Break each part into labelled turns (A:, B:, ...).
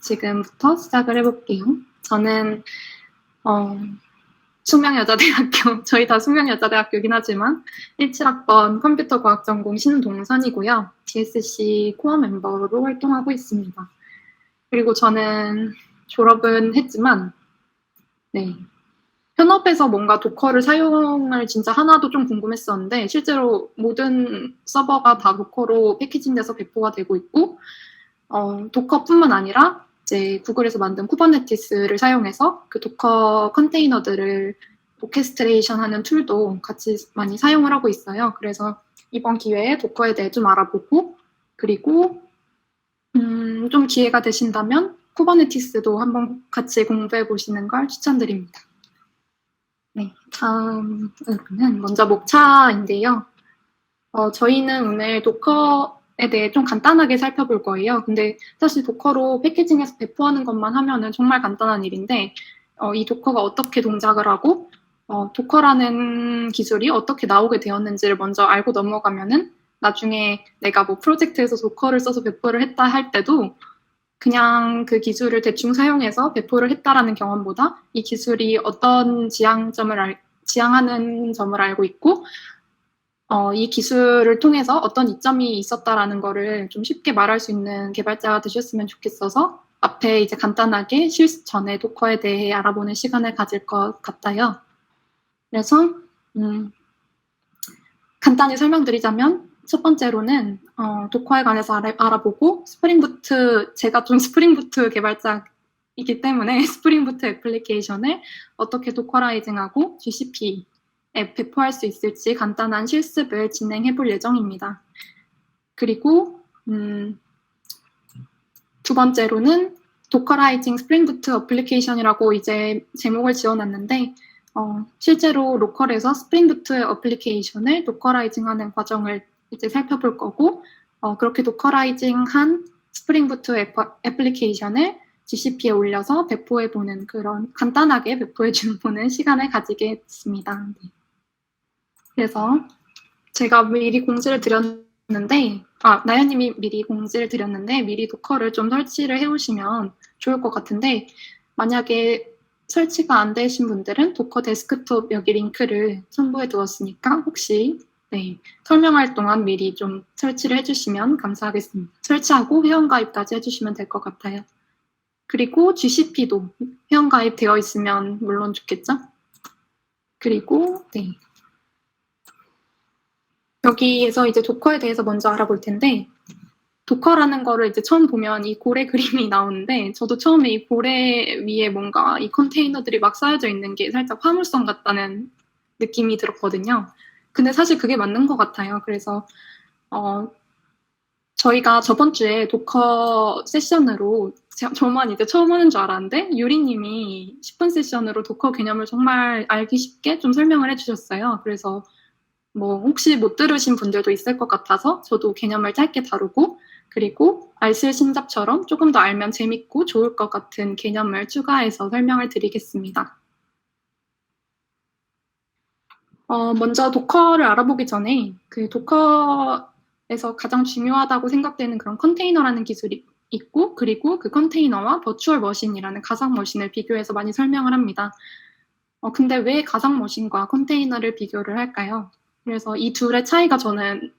A: 지금부터 시작을 해볼게요. 저는 숙명여자대학교, 저희 다 숙명여자대학교긴 하지만 17학번 컴퓨터과학 전공 신동선이고요. GSC 코어 멤버로 활동하고 있습니다. 그리고 저는 졸업은 했지만 현업에서 뭔가 도커를 사용을 진짜 하나도 좀 궁금했었는데 실제로 모든 서버가 다 도커로 패키징돼서 배포가 되고 있고 도커뿐만 아니라 이제 구글에서 만든 쿠버네티스를 사용해서 그 도커 컨테이너들을 오케스트레이션 하는 툴도 같이 많이 사용을 하고 있어요. 그래서 이번 기회에 도커에 대해 좀 알아보고 그리고 좀 기회가 되신다면 쿠버네티스도 한번 같이 공부해 보시는 걸 추천드립니다. 네, 다음으로는 먼저 목차인데요. 저희는 오늘 도커에 대해 좀 간단하게 살펴볼 거예요. 근데 사실 도커로 패키징해서 배포하는 것만 하면은 정말 간단한 일인데 이 도커가 어떻게 동작을 하고 도커라는 기술이 어떻게 나오게 되었는지를 먼저 알고 넘어가면은 나중에 내가 뭐 프로젝트에서 도커를 써서 배포를 했다 할 때도 그냥 그 기술을 대충 사용해서 배포를 했다라는 경험보다 이 기술이 어떤 지향하는 점을 알고 있고 이 기술을 통해서 어떤 이점이 있었다라는 거를 좀 쉽게 말할 수 있는 개발자가 되셨으면 좋겠어서 앞에 이제 간단하게 실습 전에 도커에 대해 알아보는 시간을 가질 것 같아요. 그래서 간단히 설명드리자면 첫 번째로는 도커에 관해서 알아보고 스프링부트, 제가 좀 스프링부트 개발자이기 때문에 스프링부트 애플리케이션을 어떻게 도커라이징하고 GCP에 배포할 수 있을지 간단한 실습을 진행해 볼 예정입니다. 그리고 두 번째로는 도커라이징 스프링부트 어플리케이션이라고 이제 제목을 지어놨는데 실제로 로컬에서 스프링부트 어플리케이션을 도커라이징하는 과정을 이제 살펴볼 거고 그렇게 도커라이징한 스프링부트 애플리케이션을 GCP에 올려서 배포해보는 그런 간단하게 배포해보는 시간을 가지게 됐습니다. 네. 그래서 제가 미리 공지를 드렸는데 나연님이 미리 공지를 드렸는데 미리 도커를 좀 설치를 해오시면 좋을 것 같은데 만약에 설치가 안 되신 분들은 도커 데스크톱 여기 링크를 첨부해 두었으니까 혹시 설명할 동안 미리 좀 설치를 해주시면 감사하겠습니다. 설치하고 회원가입까지 해주시면 될 것 같아요. 그리고 GCP도 회원가입 되어 있으면 물론 좋겠죠? 그리고 여기에서 이제 도커에 대해서 먼저 알아볼 텐데 도커라는 거를 이제 처음 보면 이 고래 그림이 나오는데 저도 처음에 이 고래 위에 뭔가 이 컨테이너들이 막 쌓여져 있는 게 살짝 화물선 같다는 느낌이 들었거든요. 근데 사실 그게 맞는 것 같아요. 그래서 저희가 저번 주에 도커 세션으로 저만 이제 처음 하는 줄 알았는데 유리님이 10분 세션으로 도커 개념을 정말 알기 쉽게 좀 설명을 해주셨어요. 그래서 뭐 혹시 못 들으신 분들도 있을 것 같아서 저도 개념을 짧게 다루고 그리고 알쓸 신잡처럼 조금 더 알면 재밌고 좋을 것 같은 개념을 추가해서 설명을 드리겠습니다. 먼저 도커를 알아보기 전에 그 도커에서 가장 중요하다고 생각되는 그런 컨테이너라는 기술이 있고 그리고 그 컨테이너와 버추얼 머신이라는 가상 머신을 비교해서 많이 설명을 합니다. 근데 왜 가상 머신과 컨테이너를 비교를 할까요? 그래서 이 둘의 차이가 저는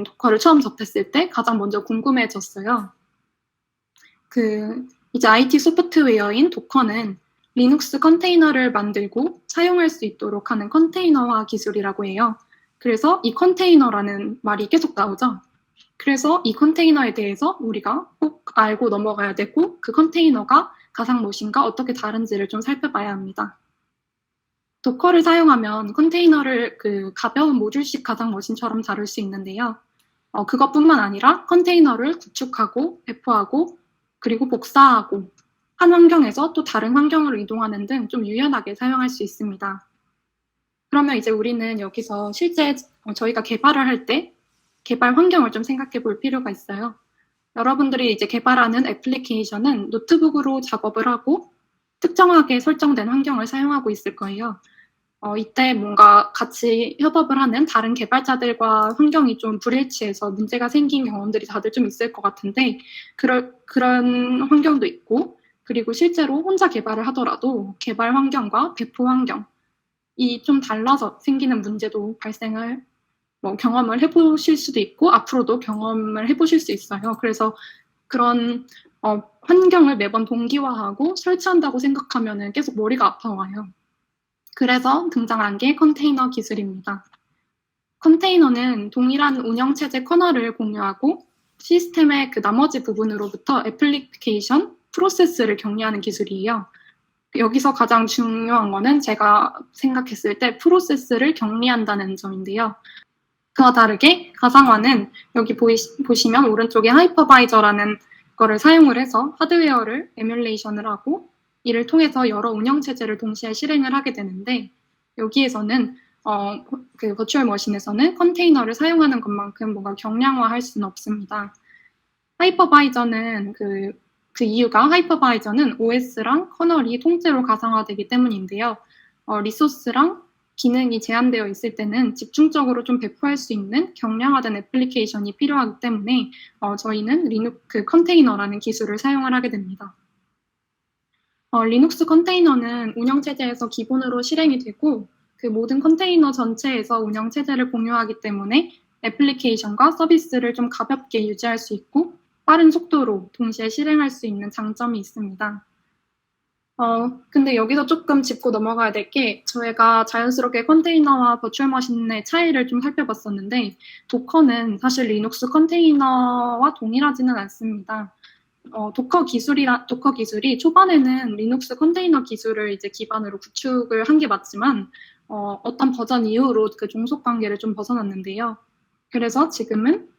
A: 도커를 처음 접했을 때 가장 먼저 궁금해졌어요. 이제 IT 소프트웨어인 도커는 리눅스 컨테이너를 만들고 사용할 수 있도록 하는 컨테이너화 기술이라고 해요. 그래서 이 컨테이너라는 말이 계속 나오죠. 그래서 이 컨테이너에 대해서 우리가 꼭 알고 넘어가야 되고 그 컨테이너가 가상 머신과 어떻게 다른지를 좀 살펴봐야 합니다. 도커를 사용하면 컨테이너를 그 가벼운 모듈식 가상 머신처럼 다룰 수 있는데요. 그것뿐만 아니라 컨테이너를 구축하고 배포하고 그리고 복사하고 한 환경에서 또 다른 환경으로 이동하는 등 좀 유연하게 사용할 수 있습니다. 그러면 이제 우리는 여기서 실제 저희가 개발을 할 때 개발 환경을 좀 생각해 볼 필요가 있어요. 여러분들이 이제 개발하는 애플리케이션은 노트북으로 작업을 하고 특정하게 설정된 환경을 사용하고 있을 거예요. 이때 뭔가 같이 협업을 하는 다른 개발자들과 환경이 좀 불일치해서 문제가 생긴 경험들이 다들 좀 있을 것 같은데, 그런 환경도 있고, 그리고 실제로 혼자 개발을 하더라도 개발 환경과 배포 환경이 좀 달라서 생기는 문제도 발생을 경험을 해보실 수도 있고, 앞으로도 경험을 해보실 수 있어요. 그래서 그런 환경을 매번 동기화하고 설치한다고 생각하면 계속 머리가 아파와요. 그래서 등장한 게 컨테이너 기술입니다. 컨테이너는 동일한 운영체제 커널을 공유하고 시스템의 그 나머지 부분으로부터 애플리케이션, 프로세스를 격리하는 기술이에요. 여기서 가장 중요한 거는 제가 생각했을 때 프로세스를 격리한다는 점인데요. 그와 다르게 가상화는 여기 보시면 오른쪽에 하이퍼바이저라는 거를 사용을 해서 하드웨어를 에뮬레이션을 하고 이를 통해서 여러 운영체제를 동시에 실행을 하게 되는데, 여기에서는 그 버추얼 머신에서는 컨테이너를 사용하는 것만큼 뭔가 경량화할 수는 없습니다. 하이퍼바이저는 그 이유가 하이퍼바이저는 OS랑 커널이 통째로 가상화되기 때문인데요. 리소스랑 기능이 제한되어 있을 때는 집중적으로 좀 배포할 수 있는 경량화된 애플리케이션이 필요하기 때문에 저희는 그 컨테이너라는 기술을 사용을 하게 됩니다. 리눅스 컨테이너는 운영체제에서 기본으로 실행이 되고 그 모든 컨테이너 전체에서 운영체제를 공유하기 때문에 애플리케이션과 서비스를 좀 가볍게 유지할 수 있고 빠른 속도로 동시에 실행할 수 있는 장점이 있습니다. 근데 여기서 조금 짚고 넘어가야 될 게, 저희가 자연스럽게 컨테이너와 버추얼 머신의 차이를 좀 살펴봤었는데, 도커는 사실 리눅스 컨테이너와 동일하지는 않습니다. 도커 기술이 초반에는 리눅스 컨테이너 기술을 이제 기반으로 구축을 한 게 맞지만, 어떤 버전 이후로 그 종속 관계를 좀 벗어났는데요. 그래서 지금은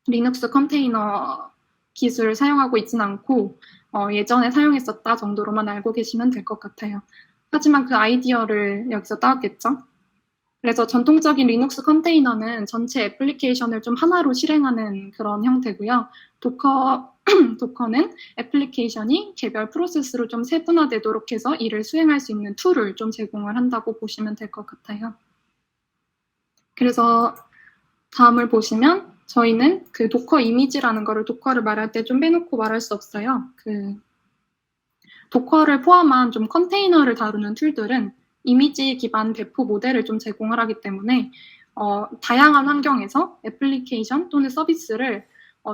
A: 리눅스 컨테이너 기술을 사용하고 있지는 않고, 예전에 사용했었다 정도로만 알고 계시면 될 것 같아요. 하지만 그 아이디어를 여기서 따왔겠죠? 그래서 전통적인 리눅스 컨테이너는 전체 애플리케이션을 좀 하나로 실행하는 그런 형태고요. 도커는 애플리케이션이 개별 프로세스로 좀 세분화되도록 해서 이를 수행할 수 있는 툴을 좀 제공을 한다고 보시면 될 것 같아요. 그래서 다음을 보시면 저희는 그 도커 이미지라는 거를 도커를 말할 때 좀 빼놓고 말할 수 없어요. 그 도커를 포함한 좀 컨테이너를 다루는 툴들은 이미지 기반 배포 모델을 좀 제공을 하기 때문에 다양한 환경에서 애플리케이션 또는 서비스를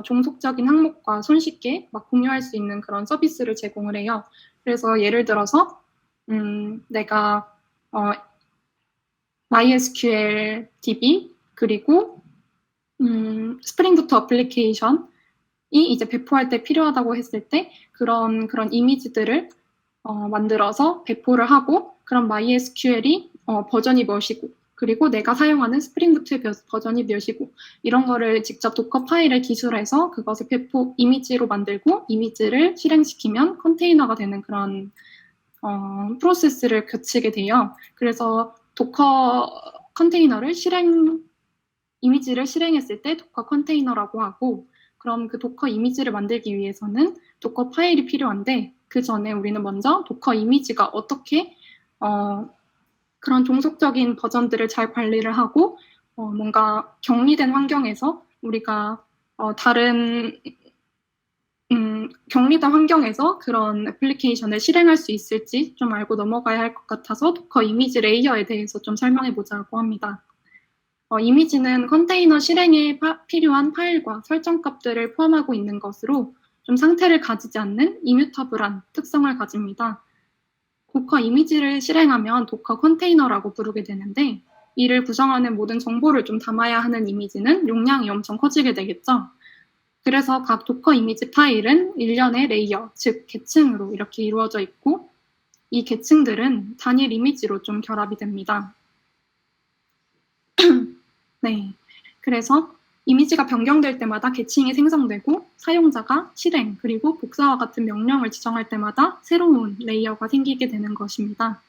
A: 종속적인 항목과 손쉽게 막 공유할 수 있는 그런 서비스를 제공을 해요. 그래서 예를 들어서 내가 MySQL DB 그리고 스프링부트 어플리케이션이 이제 배포할 때 필요하다고 했을 때 그런 이미지들을 만들어서 배포를 하고, 그럼 MySQL이 버전이 몇이고, 그리고 내가 사용하는 스프링부트의 버전이 몇이고, 이런 거를 직접 도커 파일에 기술해서 그것을 배포 이미지로 만들고 이미지를 실행시키면 컨테이너가 되는 그런 프로세스를 거치게 돼요. 그래서 도커 컨테이너를 이미지를 실행했을 때 도커 컨테이너라고 하고, 그럼 그 도커 이미지를 만들기 위해서는 도커 파일이 필요한데, 그 전에 우리는 먼저 도커 이미지가 어떻게 그런 종속적인 버전들을 잘 관리를 하고 뭔가 격리된 환경에서 우리가 다른 격리된 환경에서 그런 애플리케이션을 실행할 수 있을지 좀 알고 넘어가야 할 것 같아서 도커 이미지 레이어에 대해서 좀 설명해 보자고 합니다. 이미지는 컨테이너 실행에 필요한 파일과 설정값들을 포함하고 있는 것으로 좀 상태를 가지지 않는 이뮤터블한 특성을 가집니다. 도커 이미지를 실행하면 도커 컨테이너라고 부르게 되는데, 이를 구성하는 모든 정보를 좀 담아야 하는 이미지는 용량이 엄청 커지게 되겠죠. 그래서 각 도커 이미지 파일은 일련의 레이어, 즉 계층으로 이렇게 이루어져 있고, 이 계층들은 단일 이미지로 좀 결합이 됩니다. 네, 그래서 이미지가 변경될 때마다 계층이 생성되고 사용자가 실행 그리고 복사와 같은 명령을 지정할 때마다 새로운 레이어가 생기게 되는 것입니다.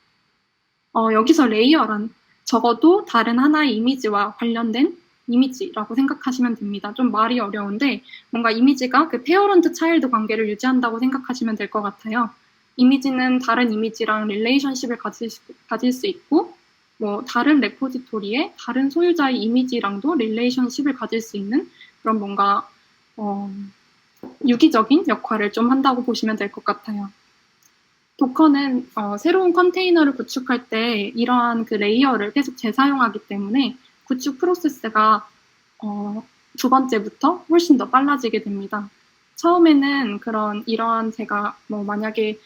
A: 여기서 레이어란 적어도 다른 하나의 이미지와 관련된 이미지라고 생각하시면 됩니다. 좀 말이 어려운데 뭔가 이미지가 그 페어런트 차일드 관계를 유지한다고 생각하시면 될 것 같아요. 이미지는 다른 이미지랑 릴레이션십을 가질 수 있고, 뭐 다른 레포지토리의 다른 소유자의 이미지랑도 릴레이션십을 가질 수 있는 그런 뭔가 유기적인 역할을 좀 한다고 보시면 될 것 같아요. 도커는 새로운 컨테이너를 구축할 때 이러한 그 레이어를 계속 재사용하기 때문에 구축 프로세스가 두 번째부터 훨씬 더 빨라지게 됩니다. 처음에는 이러한 제가 뭐 만약에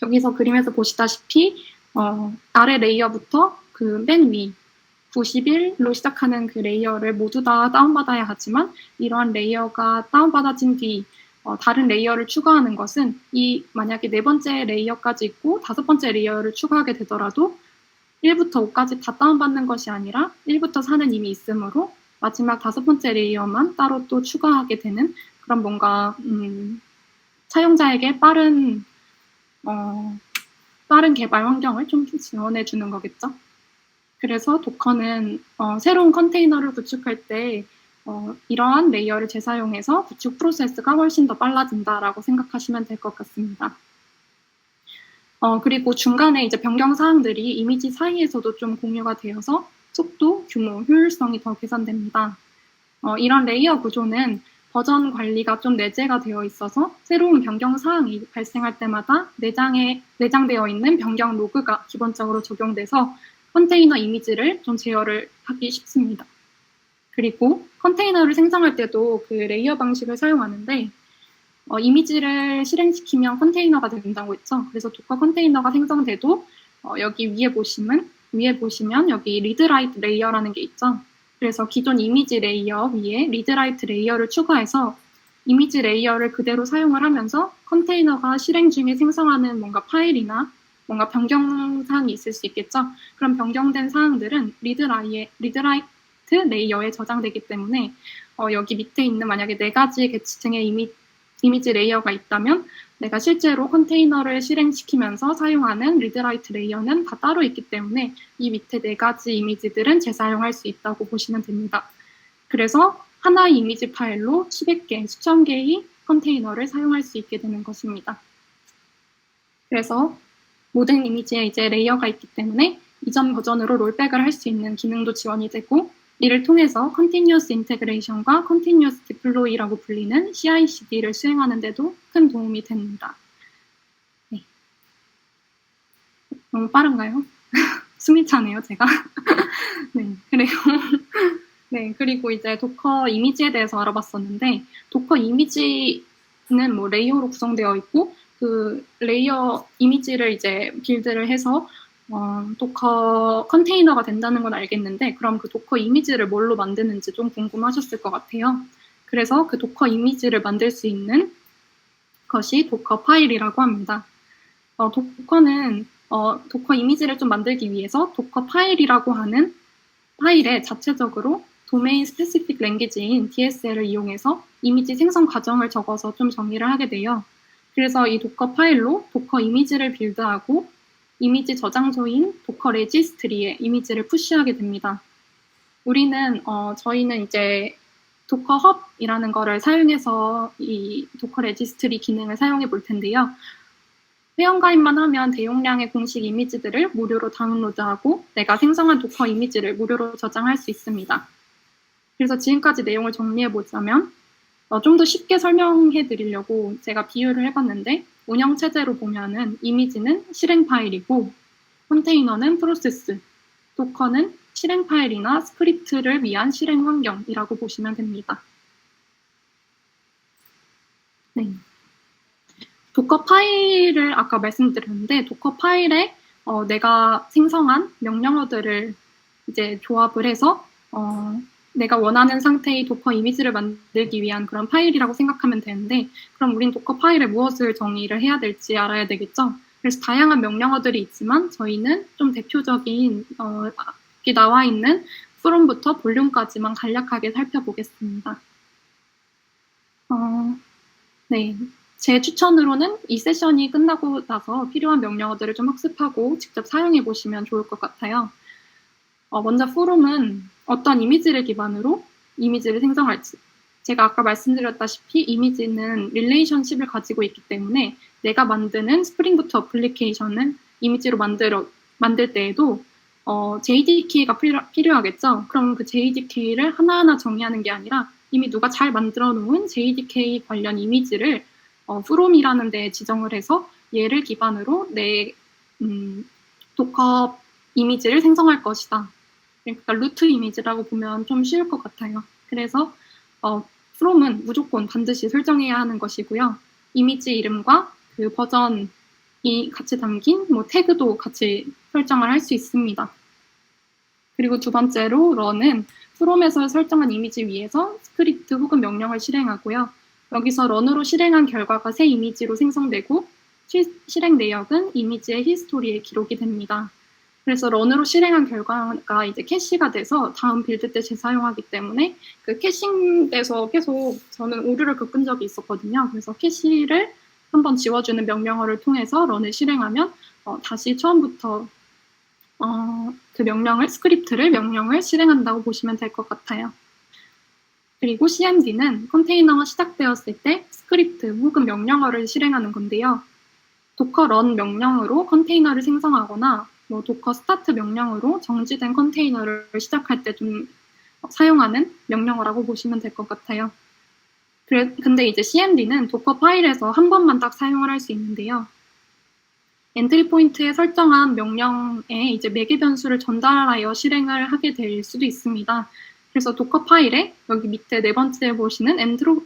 A: 여기서 그림에서 보시다시피 아래 레이어부터 그 맨 위 91로 시작하는 그 레이어를 모두 다 다운받아야 하지만 이러한 레이어가 다운받아진 뒤 다른 레이어를 추가하는 것은 만약에 네 번째 레이어까지 있고 다섯 번째 레이어를 추가하게 되더라도 1부터 5까지 다 다운받는 것이 아니라 1부터 4는 이미 있으므로 마지막 다섯 번째 레이어만 따로 또 추가하게 되는 그런 뭔가 사용자에게 빠른 개발 환경을 좀 지원해 주는 거겠죠. 그래서 도커는 새로운 컨테이너를 구축할 때 이러한 레이어를 재사용해서 구축 프로세스가 훨씬 더 빨라진다라고 생각하시면 될 것 같습니다. 그리고 중간에 이제 변경 사항들이 이미지 사이에서도 좀 공유가 되어서 속도, 규모, 효율성이 더 개선됩니다. 이런 레이어 구조는 버전 관리가 좀 내재가 되어 있어서 새로운 변경 사항이 발생할 때마다 내장되어 있는 변경 로그가 기본적으로 적용돼서 컨테이너 이미지를 좀 제어를 하기 쉽습니다. 그리고 컨테이너를 생성할 때도 그 레이어 방식을 사용하는데 이미지를 실행시키면 컨테이너가 된다고 했죠. 그래서 도커 컨테이너가 생성돼도 여기 위에 보시면 여기 리드라이트 레이어라는 게 있죠. 그래서 기존 이미지 레이어 위에 리드라이트 레이어를 추가해서 이미지 레이어를 그대로 사용을 하면서 컨테이너가 실행 중에 생성하는 뭔가 파일이나 뭔가 변경 사항이 있을 수 있겠죠. 그럼 변경된 사항들은 리드라이트 레이어에 저장되기 때문에 여기 밑에 있는 만약에 4가지 계층의 이미지 레이어가 있다면 내가 실제로 컨테이너를 실행시키면서 사용하는 리드라이트 레이어는 다 따로 있기 때문에 이 밑에 4가지 이미지들은 재사용할 수 있다고 보시면 됩니다. 그래서 하나의 이미지 파일로 수백 개, 수천 개의 컨테이너를 사용할 수 있게 되는 것입니다. 그래서 모든 이미지에 이제 레이어가 있기 때문에 이전 버전으로 롤백을 할 수 있는 기능도 지원이 되고 이를 통해서 Continuous Integration과 Continuous Deploy라고 불리는 CI/CD를 수행하는 데도 큰 도움이 됩니다. 네. 너무 빠른가요? 숨이 차네요, 제가. 네, 그리고 이제 도커 이미지에 대해서 알아봤었는데 도커 이미지는 뭐 레이어로 구성되어 있고 그 레이어 이미지를 이제 빌드를 해서 도커 컨테이너가 된다는 건 알겠는데 그럼 그 도커 이미지를 뭘로 만드는지 좀 궁금하셨을 것 같아요. 그래서 그 도커 이미지를 만들 수 있는 것이 도커 파일이라고 합니다. 도커는 도커 이미지를 좀 만들기 위해서 도커 파일이라고 하는 파일에 자체적으로 도메인 스페시픽 랭귀지인 DSL을 이용해서 이미지 생성 과정을 적어서 좀 정리를 하게 돼요. 그래서 이 도커 파일로 도커 이미지를 빌드하고 이미지 저장소인 도커 레지스트리에 이미지를 푸시하게 됩니다. 저희는 이제 도커 헙이라는 거를 사용해서 이 도커 레지스트리 기능을 사용해 볼 텐데요. 회원가입만 하면 대용량의 공식 이미지들을 무료로 다운로드하고 내가 생성한 도커 이미지를 무료로 저장할 수 있습니다. 그래서 지금까지 내용을 정리해 보자면 좀 더 쉽게 설명해 드리려고 제가 비유를 해봤는데 운영체제로 보면은 이미지는 실행 파일이고 컨테이너는 프로세스, 도커는 실행 파일이나 스크립트를 위한 실행 환경이라고 보시면 됩니다. 네. 도커 파일을 아까 말씀드렸는데 도커 파일에 내가 생성한 명령어들을 이제 조합을 해서 내가 원하는 상태의 도커 이미지를 만들기 위한 그런 파일이라고 생각하면 되는데 그럼 우린 도커 파일에 무엇을 정의를 해야 될지 알아야 되겠죠. 그래서 다양한 명령어들이 있지만 저희는 좀 대표적인 여기 나와 있는 from부터 볼륨까지만 간략하게 살펴보겠습니다. 네, 제 추천으로는 이 세션이 끝나고 나서 필요한 명령어들을 좀 학습하고 직접 사용해 보시면 좋을 것 같아요. 먼저 from은 어떤 이미지를 기반으로 이미지를 생성할지. 제가 아까 말씀드렸다시피 이미지는 릴레이션십을 가지고 있기 때문에 내가 만드는 스프링부트 어플리케이션은 이미지로 만들 때에도 JD 키가 필요하겠죠. 그럼 그 JD 키를 하나하나 정의하는 게 아니라 이미 누가 잘 만들어 놓은 JDK 관련 이미지를 프롬이라는 데에 지정을 해서 얘를 기반으로 내 도커 이미지를 생성할 것이다. 그러니까 루트 이미지라고 보면 좀 쉬울 것 같아요. 그래서 from은 무조건 반드시 설정해야 하는 것이고요. 이미지 이름과 그 버전이 같이 담긴 뭐 태그도 같이 설정을 할 수 있습니다. 그리고 두 번째로 run은 from에서 설정한 이미지 위에서 스크립트 혹은 명령을 실행하고요. 여기서 run으로 실행한 결과가 새 이미지로 생성되고 실행 내역은 이미지의 히스토리에 기록이 됩니다. 그래서 run으로 실행한 결과가 이제 캐시가 돼서 다음 빌드 때 재사용하기 때문에 그 캐싱돼서 계속 저는 오류를 겪은 적이 있었거든요. 그래서 캐시를 한번 지워주는 명령어를 통해서 run을 실행하면 다시 처음부터 그 명령을 실행한다고 보시면 될 것 같아요. 그리고 cmd는 컨테이너가 시작되었을 때 스크립트 혹은 명령어를 실행하는 건데요. 도커 run 명령으로 컨테이너를 생성하거나 뭐 도커 스타트 명령으로 정지된 컨테이너를 시작할 때 좀 사용하는 명령어라고 보시면 될 것 같아요. 근데 이제 cmd는 도커 파일에서 한 번만 딱 사용을 할 수 있는데요. 엔트리 포인트에 설정한 명령에 이제 매개 변수를 전달하여 실행을 하게 될 수도 있습니다. 그래서 도커 파일에 여기 밑에 네 번째에 보시는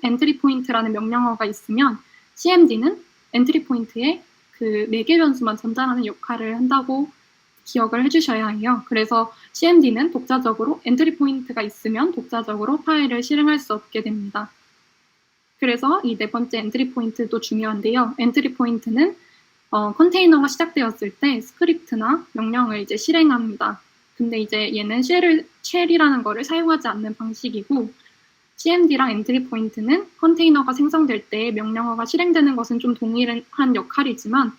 A: 엔트리 포인트라는 명령어가 있으면 cmd는 엔트리 포인트에 그 매개 변수만 전달하는 역할을 한다고 기억을 해주셔야 해요. 그래서 cmd는 독자적으로 엔트리 포인트가 있으면 독자적으로 파일을 실행할 수 없게 됩니다. 그래서 이 네 번째 엔트리 포인트도 중요한데요. 엔트리 포인트는 컨테이너가 시작되었을 때 스크립트나 명령을 이제 실행합니다. 근데 이제 얘는 쉘이라는 거를 사용하지 않는 방식이고 cmd랑 엔트리 포인트는 컨테이너가 생성될 때 명령어가 실행되는 것은 좀 동일한 역할이지만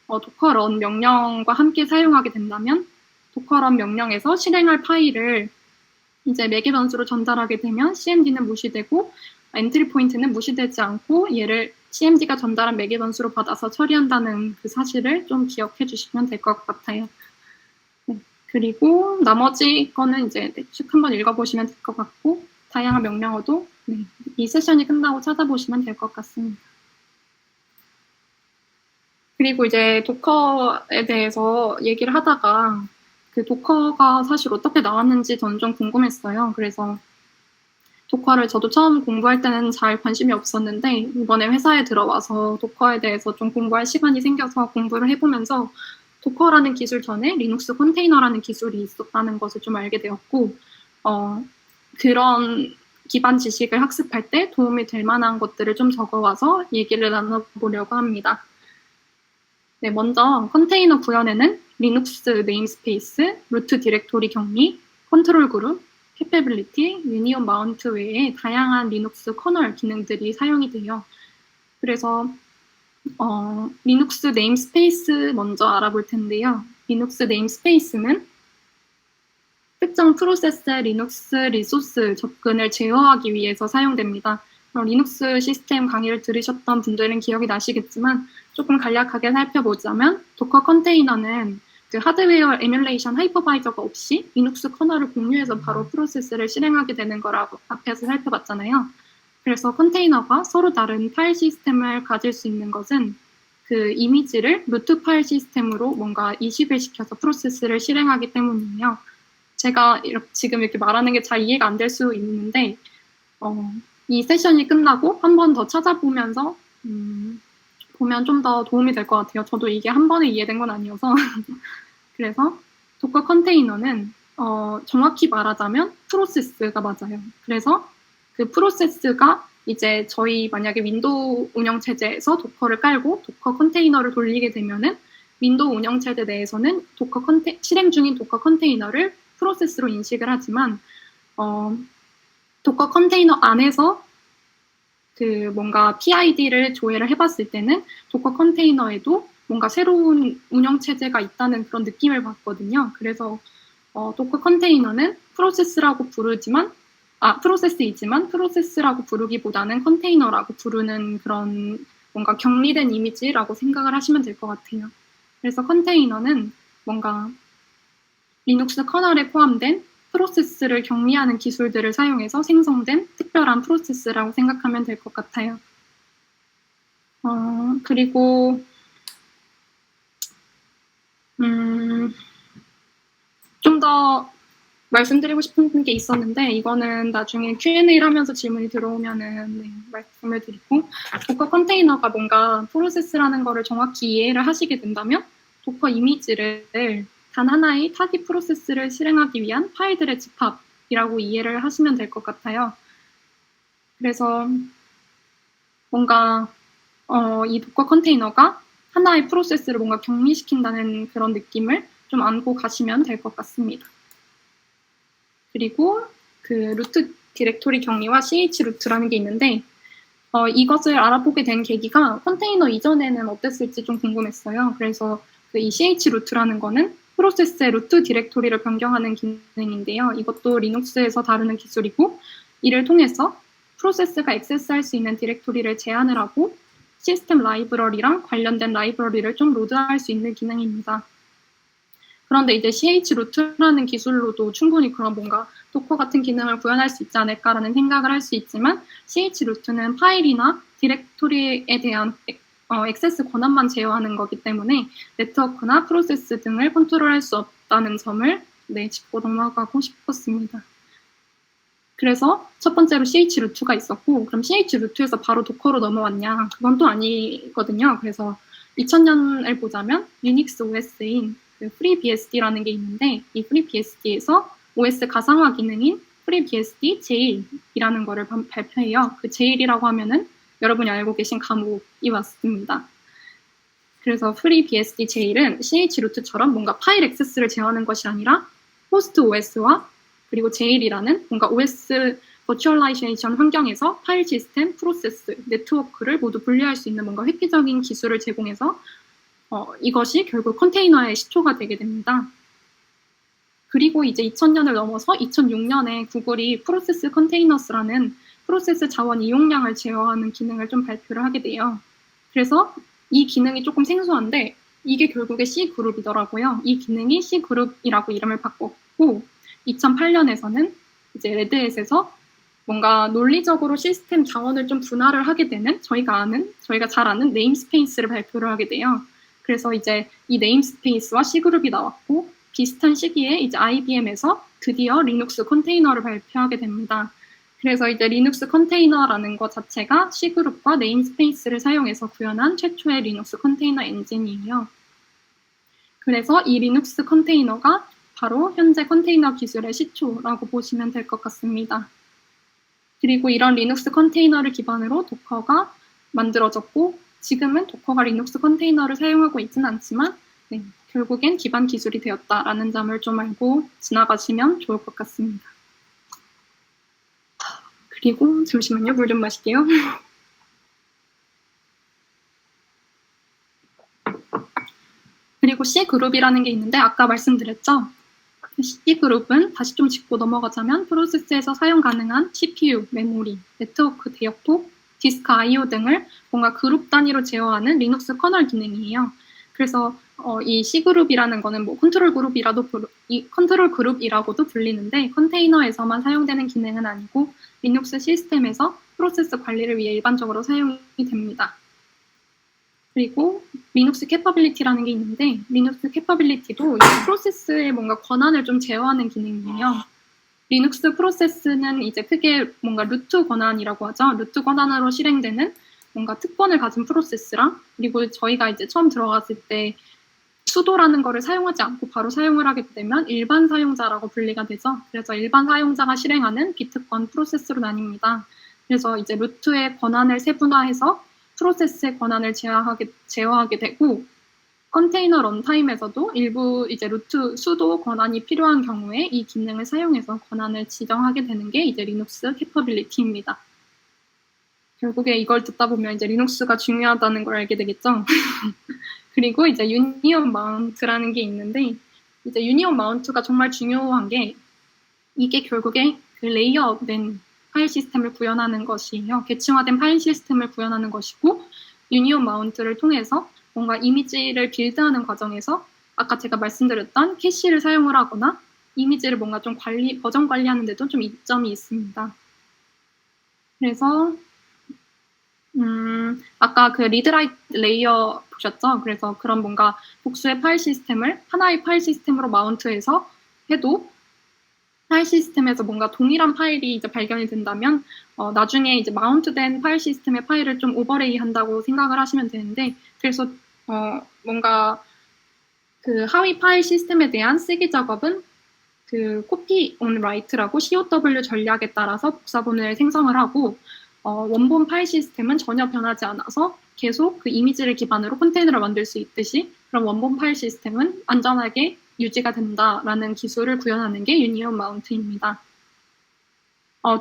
A: 도커 run 명령과 함께 사용하게 된다면 도커 run 명령에서 실행할 파일을 이제 매개 변수로 전달하게 되면 cmd는 무시되고 엔트리 포인트는 무시되지 않고 얘를 cmd가 전달한 매개 변수로 받아서 처리한다는 그 사실을 좀 기억해 주시면 될 것 같아요. 네, 그리고 나머지 거는 이제 쭉 한번 읽어보시면 될 것 같고 다양한 명령어도 이 세션이 끝나고 찾아보시면 될 것 같습니다. 그리고 이제 도커에 대해서 얘기를 하다가 그 도커가 사실 어떻게 나왔는지 전 좀 궁금했어요. 그래서 도커를 저도 처음 공부할 때는 잘 관심이 없었는데 이번에 회사에 들어와서 도커에 대해서 좀 공부할 시간이 생겨서 공부를 해보면서 도커라는 기술 전에 리눅스 컨테이너라는 기술이 있었다는 것을 좀 알게 되었고 그런 기반 지식을 학습할 때 도움이 될 만한 것들을 좀 적어와서 얘기를 나눠보려고 합니다. 네, 먼저 컨테이너 구현에는 리눅스 네임스페이스, 루트 디렉토리 격리, 컨트롤 그룹, 캐패빌리티, 유니온 마운트 외에 다양한 리눅스 커널 기능들이 사용이 돼요. 그래서 리눅스 네임스페이스 먼저 알아볼 텐데요. 리눅스 네임스페이스는 특정 프로세스의 리눅스 리소스 접근을 제어하기 위해서 사용됩니다. 리눅스 시스템 강의를 들으셨던 분들은 기억이 나시겠지만 조금 간략하게 살펴보자면 도커 컨테이너는 그 하드웨어 에뮬레이션 하이퍼바이저가 없이 리눅스 커널을 공유해서 바로 프로세스를 실행하게 되는 거라고 앞에서 살펴봤잖아요. 그래서 컨테이너가 서로 다른 파일 시스템을 가질 수 있는 것은 그 이미지를 루트 파일 시스템으로 뭔가 이식을 시켜서 프로세스를 실행하기 때문이에요. 제가 지금 이렇게 말하는 게 잘 이해가 안 될 수 있는데 이 세션이 끝나고 한 번 더 찾아보면서 보면 좀 더 도움이 될 것 같아요. 저도 이게 한 번에 이해된 건 아니어서 그래서 도커 컨테이너는 정확히 말하자면 프로세스가 맞아요. 그래서 그 프로세스가 이제 저희 만약에 윈도우 운영체제에서 도커를 깔고 도커 컨테이너를 돌리게 되면은 윈도우 운영체제 내에서는 실행 중인 도커 컨테이너를 프로세스로 인식을 하지만 도커 컨테이너 안에서 그 뭔가 PID를 조회를 해봤을 때는 도커 컨테이너에도 뭔가 새로운 운영체제가 있다는 그런 느낌을 받거든요. 그래서 도커 컨테이너는 프로세스라고 부르지만 프로세스이지만 프로세스라고 부르기보다는 컨테이너라고 부르는 그런 뭔가 격리된 이미지라고 생각을 하시면 될 것 같아요. 그래서 컨테이너는 뭔가 리눅스 커널에 포함된 프로세스를 격리하는 기술들을 사용해서 생성된 특별한 프로세스라고 생각하면 될 것 같아요. 그리고 좀 더 말씀드리고 싶은 게 있었는데 이거는 나중에 Q&A를 하면서 질문이 들어오면은 말씀을 드리고, 도커 컨테이너가 뭔가 프로세스라는 거를 정확히 이해를 하시게 된다면 도커 이미지를 단 하나의 타깃 프로세스를 실행하기 위한 파일들의 집합이라고 이해를 하시면 될 것 같아요. 그래서 뭔가 이 도커 컨테이너가 하나의 프로세스를 뭔가 격리시킨다는 그런 느낌을 좀 안고 가시면 될 것 같습니다. 그리고 그 루트 디렉토리 격리와 ch루트라는 게 있는데 이것을 알아보게 된 계기가 컨테이너 이전에는 어땠을지 좀 궁금했어요. 그래서 그 이 ch루트라는 거는 프로세스의 루트 디렉토리를 변경하는 기능인데요. 이것도 리눅스에서 다루는 기술이고, 이를 통해서 프로세스가 액세스할 수 있는 디렉토리를 제한을 하고 시스템 라이브러리랑 관련된 라이브러리를 좀 로드할 수 있는 기능입니다. 그런데 이제 ch루트라는 기술로도 충분히 그런 뭔가 도커 같은 기능을 구현할 수 있지 않을까라는 생각을 할 수 있지만, ch루트는 파일이나 디렉토리에 대한 액세스 권한만 제어하는 거기 때문에 네트워크나 프로세스 등을 컨트롤할 수 없다는 점을 짚고 넘어가고 싶었습니다. 그래서 첫 번째로 ch루트가 있었고, 그럼 ch루트에서 바로 도커로 넘어왔냐? 그건 또 아니거든요. 그래서 2000년을 보자면 유닉스 OS인 그 FreeBSD라는 게 있는데, 이 FreeBSD에서 OS 가상화 기능인 FreeBSD 제일이라는 거를 발표해요. 그 제일이라고 하면은 여러분이 알고 계신 과목이 맞습니다. 그래서 FreeBSD 제일은 ch루트처럼 뭔가 파일 액세스를 제어하는 것이 아니라 호스트 OS와 그리고 제일이라는 뭔가 OS 버추얼라이제이션 환경에서 파일 시스템, 프로세스, 네트워크를 모두 분리할 수 있는 뭔가 획기적인 기술을 제공해서 이것이 결국 컨테이너의 시초가 되게 됩니다. 그리고 이제 2000년을 넘어서 2006년에 구글이 프로세스 컨테이너스라는 프로세스 자원 이용량을 제어하는 기능을 좀 발표를 하게 돼요. 그래서 이 기능이 조금 생소한데 이게 결국에 C그룹이더라고요. 이 기능이 C그룹이라고 이름을 바꿨고, 2008년에서는 이제 레드햇에서 뭔가 논리적으로 시스템 자원을 좀 분할을 하게 되는 저희가 잘 아는 네임스페이스를 발표를 하게 돼요. 그래서 이제 이 네임스페이스와 C그룹이 나왔고, 비슷한 시기에 이제 IBM에서 드디어 리눅스 컨테이너를 발표하게 됩니다. 그래서 이제 리눅스 컨테이너라는 것 자체가 C그룹과 네임스페이스를 사용해서 구현한 최초의 리눅스 컨테이너 엔진이에요. 그래서 이 리눅스 컨테이너가 바로 현재 컨테이너 기술의 시초라고 보시면 될 것 같습니다. 그리고 이런 리눅스 컨테이너를 기반으로 도커가 만들어졌고, 지금은 도커가 리눅스 컨테이너를 사용하고 있지는 않지만 결국엔 기반 기술이 되었다라는 점을 좀 알고 지나가시면 좋을 것 같습니다. 그리고 잠시만요, 물 좀 마실게요. 그리고 C그룹이라는 게 있는데 아까 말씀드렸죠? C그룹은 다시 좀 짚고 넘어가자면 프로세스에서 사용 가능한 CPU, 메모리, 네트워크 대역폭, 디스크 I/O 등을 뭔가 그룹 단위로 제어하는 리눅스 커널 기능이에요. 그래서 이 C그룹이라는 거는 뭐 컨트롤 그룹이라고도 불리는데, 컨테이너에서만 사용되는 기능은 아니고 리눅스 시스템에서 프로세스 관리를 위해 일반적으로 사용이 됩니다. 그리고 리눅스 캐퍼빌리티라는 게 있는데, 리눅스 캐퍼빌리티도 이 프로세스의 뭔가 권한을 좀 제어하는 기능이에요. 리눅스 프로세스는 이제 크게 뭔가 루트 권한이라고 하죠. 루트 권한으로 실행되는 뭔가 특권을 가진 프로세스랑, 그리고 저희가 이제 처음 들어갔을 때 수도라는 거를 사용하지 않고 바로 사용을 하게 되면 일반 사용자라고 분리가 되죠. 그래서 일반 사용자가 실행하는 비특권 프로세스로 나뉩니다. 그래서 이제 루트의 권한을 세분화해서 프로세스의 권한을 제어하게 되고, 컨테이너 런타임에서도 일부 이제 루트 수도 권한이 필요한 경우에 이 기능을 사용해서 권한을 지정하게 되는 게 이제 리눅스 캐퍼빌리티입니다. 결국에 이걸 듣다 보면 이제 리눅스가 중요하다는 걸 알게 되겠죠. 그리고 이제 유니온 마운트라는 게 있는데, 이제 유니온 마운트가 정말 중요한 게 이게 결국에 그 레이어된 파일 시스템을 구현하는 것이에요. 계층화된 파일 시스템을 구현하는 것이고, 유니온 마운트를 통해서 뭔가 이미지를 빌드하는 과정에서 아까 제가 말씀드렸던 캐시를 사용을 하거나 이미지를 뭔가 좀 버전 관리하는 데도 좀 이점이 있습니다. 그래서 아까 그 리드라이트 레이어 보셨죠? 그래서 그런 뭔가 복수의 파일 시스템을 하나의 파일 시스템으로 마운트해서 해도 파일 시스템에서 뭔가 동일한 파일이 이제 발견이 된다면 나중에 이제 마운트된 파일 시스템의 파일을 좀 오버레이 한다고 생각을 하시면 되는데, 그래서 뭔가 그 하위 파일 시스템에 대한 쓰기 작업은 그 copy on write라고 COW 전략에 따라서 복사본을 생성을 하고, 원본 파일 시스템은 전혀 변하지 않아서 계속 그 이미지를 기반으로 컨테이너를 만들 수 있듯이 그럼 원본 파일 시스템은 안전하게 유지가 된다라는 기술을 구현하는 게 유니온 마운트입니다.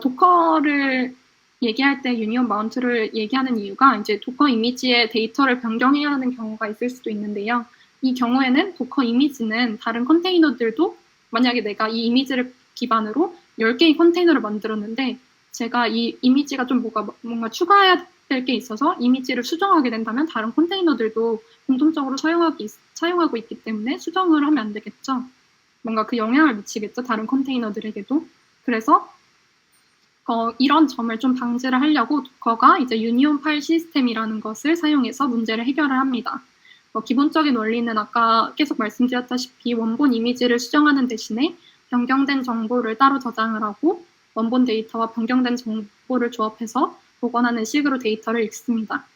A: 도커를 얘기할 때 유니온 마운트를 얘기하는 이유가 이제 도커 이미지의 데이터를 변경해야 하는 경우가 있을 수도 있는데요. 이 경우에는 도커 이미지는 다른 컨테이너들도 만약에 내가 이 이미지를 기반으로 10개의 컨테이너를 만들었는데 제가 이 이미지가 좀 뭔가 추가해야 될 게 있어서 이미지를 수정하게 된다면 다른 컨테이너들도 공통적으로 사용하고 있기 때문에 수정을 하면 안 되겠죠. 뭔가 그 영향을 미치겠죠. 다른 컨테이너들에게도. 그래서 이런 점을 좀 방지를 하려고 도커가 이제 유니온 파일 시스템이라는 것을 사용해서 문제를 해결을 합니다. 기본적인 원리는 아까 계속 말씀드렸다시피 원본 이미지를 수정하는 대신에 변경된 정보를 따로 저장을 하고 원본 데이터와 변경된 정보를 조합해서 복원하는 식으로 데이터를 읽습니다.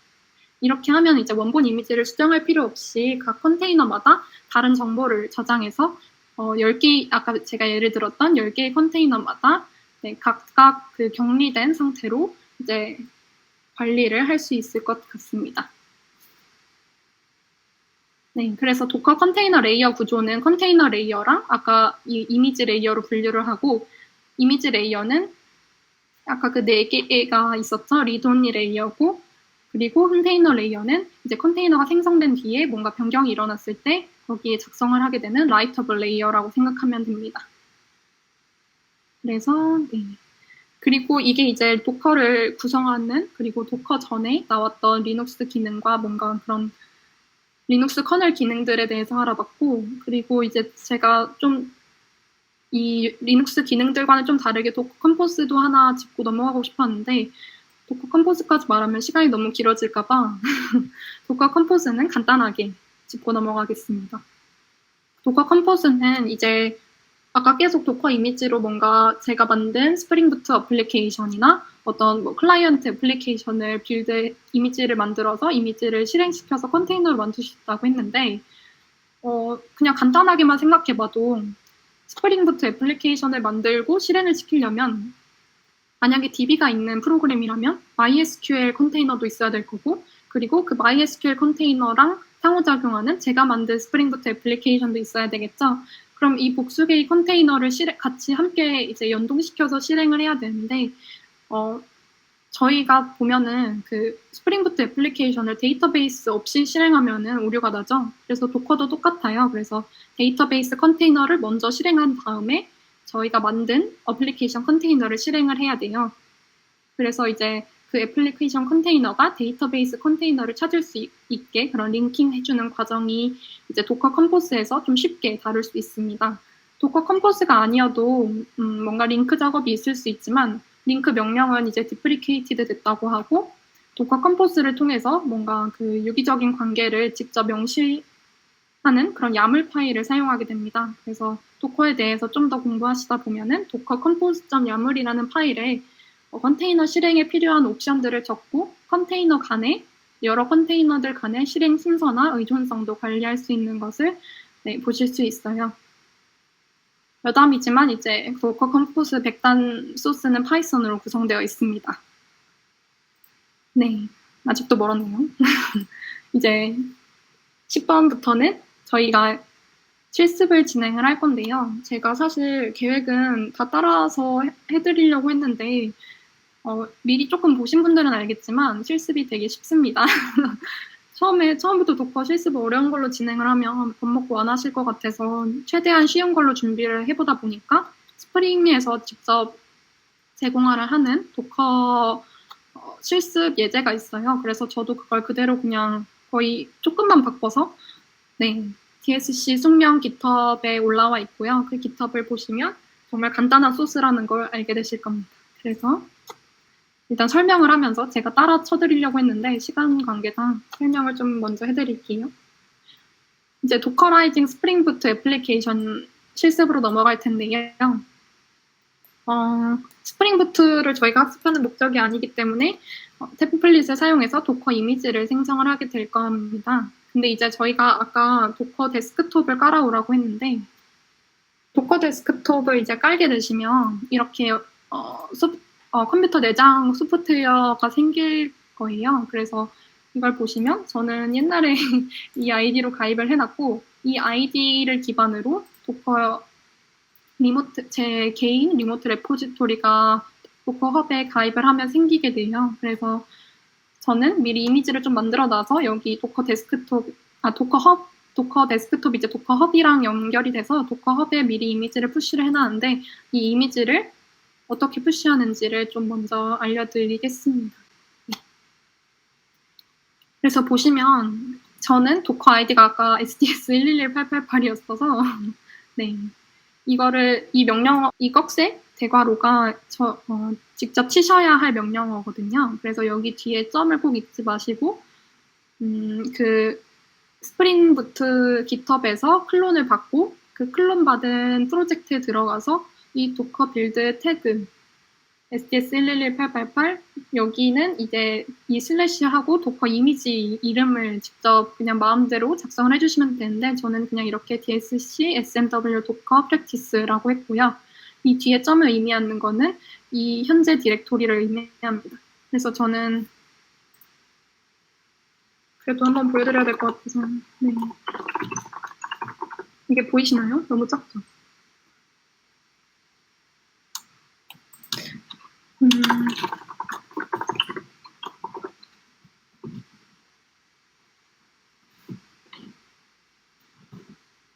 A: 이렇게 하면 이제 원본 이미지를 수정할 필요 없이 각 컨테이너마다 다른 정보를 저장해서 10개, 아까 제가 예를 들었던 10개의 컨테이너마다 각각 그 격리된 상태로 이제 관리를 할 수 있을 것 같습니다. 네, 그래서 도커 컨테이너 레이어 구조는 컨테이너 레이어랑 아까 이 이미지 레이어로 분류를 하고, 이미지 레이어는 아까 그 4개가 있었죠. 리드온리 레이어고, 그리고 컨테이너 레이어는 이제 컨테이너가 생성된 뒤에 뭔가 변경이 일어났을 때 거기에 작성을 하게 되는 라이터블 레이어라고 생각하면 됩니다. 그래서 네. 그리고 이게 이제 도커를 구성하는, 그리고 도커 전에 나왔던 리눅스 기능과 뭔가 그런 리눅스 커널 기능들에 대해서 알아봤고, 그리고 이제 제가 좀 이 리눅스 기능들과는 좀 다르게 도커 컴포스도 하나 짚고 넘어가고 싶었는데, 도커 컴포스까지 말하면 시간이 너무 길어질까봐 도커 컴포스는 간단하게 짚고 넘어가겠습니다. 도커 컴포스는 이제 아까 계속 도커 이미지로 뭔가 제가 만든 스프링 부트 어플리케이션이나 어떤 뭐 클라이언트 애플리케이션을 빌드 이미지를 만들어서 이미지를 실행시켜서 컨테이너를 만들 수 있다고 했는데, 그냥 간단하게만 생각해봐도 스프링 부트 애플리케이션을 만들고 실행을 시키려면 만약에 DB가 있는 프로그램이라면 MySQL 컨테이너도 있어야 될 거고, 그리고 그 MySQL 컨테이너랑 상호작용하는 제가 만든 스프링 부트 애플리케이션도 있어야 되겠죠. 그럼 이 복수개의 컨테이너를 같이 함께 이제 연동시켜서 실행을 해야 되는데, 저희가 보면은 그 스프링 부트 애플리케이션을 데이터베이스 없이 실행하면은 오류가 나죠. 그래서 도커도 똑같아요. 그래서 데이터베이스 컨테이너를 먼저 실행한 다음에 저희가 만든 어플리케이션 컨테이너를 실행을 해야 돼요. 그래서 이제 그 애플리케이션 컨테이너가 데이터베이스 컨테이너를 찾을 수 있게 그런 링킹 해주는 과정이 이제 도커 컴포스에서 좀 쉽게 다룰 수 있습니다. 도커 컴포스가 아니어도 뭔가 링크 작업이 있을 수 있지만 링크 명령은 이제 디프리케이티드 됐다고 하고, 도커 컴포스를 통해서 뭔가 그 유기적인 관계를 직접 명시하는 그런 야물 파일을 사용하게 됩니다. 그래서 도커에 대해서 좀 더 공부하시다 보면은 도커 컴포스.yaml이라는 파일에 컨테이너 실행에 필요한 옵션들을 적고 컨테이너 간에 여러 컨테이너들 간의 실행 순서나 의존성도 관리할 수 있는 것을 보실 수 있어요. 여담이지만 이제 도커 컴포스 100단 소스는 파이썬으로 구성되어 있습니다. 네, 아직도 멀었네요. 이제 10번부터는 저희가 실습을 진행을 할 건데요. 제가 사실 계획은 다 따라서 해드리려고 했는데 미리 조금 보신 분들은 알겠지만 실습이 되게 쉽습니다. 처음부터 도커 실습 어려운 걸로 진행을 하면 밥 먹고 안 하실 것 같아서 최대한 쉬운 걸로 준비를 해보다 보니까 스프링에서 직접 제공하를 하는 도커 실습 예제가 있어요. 그래서 저도 그걸 그대로 그냥 거의 조금만 바꿔서 DSC 숙명 GitHub에 올라와 있고요. 그 GitHub을 보시면 정말 간단한 소스라는 걸 알게 되실 겁니다. 그래서 일단 설명을 하면서 제가 따라 쳐드리려고 했는데 시간 관계상 설명을 좀 먼저 해드릴게요. 이제 도커라이징 스프링 부트 애플리케이션 실습으로 넘어갈 텐데요. 스프링 부트를 저희가 학습하는 목적이 아니기 때문에 템플릿을 사용해서 도커 이미지를 생성을 하게 될 겁니다. 근데 이제 저희가 아까 도커 데스크톱을 깔아오라고 했는데 도커 데스크톱을 이제 깔게 되시면 이렇게 컴퓨터 내장 소프트웨어가 생길 거예요. 그래서 이걸 보시면 저는 옛날에 이 아이디로 가입을 해놨고 이 아이디를 기반으로 도커 리모트, 제 개인 리모트 레포지토리가 도커 헙에 가입을 하면 생기게 돼요. 그래서 저는 미리 이미지를 좀 만들어놔서 여기 도커 데스크톱, 도커 데스크톱 이제 도커 헙이랑 연결이 돼서 도커 헙에 미리 이미지를 푸시를 해놨는데 이 이미지를 어떻게 푸시하는지를 좀 먼저 알려드리겠습니다. 그래서 보시면 저는 도커 아이디가 아까 SDS 111888이었어서 네. 이거를 이 명령어, 이 꺽쇠 대괄호가 직접 치셔야 할 명령어거든요. 그래서 여기 뒤에 점을 꼭 잊지 마시고 그 스프링 부트 깃허브에서 클론을 받고 그 클론 받은 프로젝트에 들어가서 이 도커 빌드 태그 SDS 111888 여기는 이제 이 슬래시하고 도커 이미지 이름을 직접 그냥 마음대로 작성을 해주시면 되는데 저는 그냥 이렇게 DSC SMW 도커 프랙티스라고 했고요. 이 뒤에 점을 의미하는 거는 이 현재 디렉토리를 의미합니다. 그래서 저는 그래도 한번 보여드려야 될 것 같아서 네. 이게 보이시나요? 너무 작죠?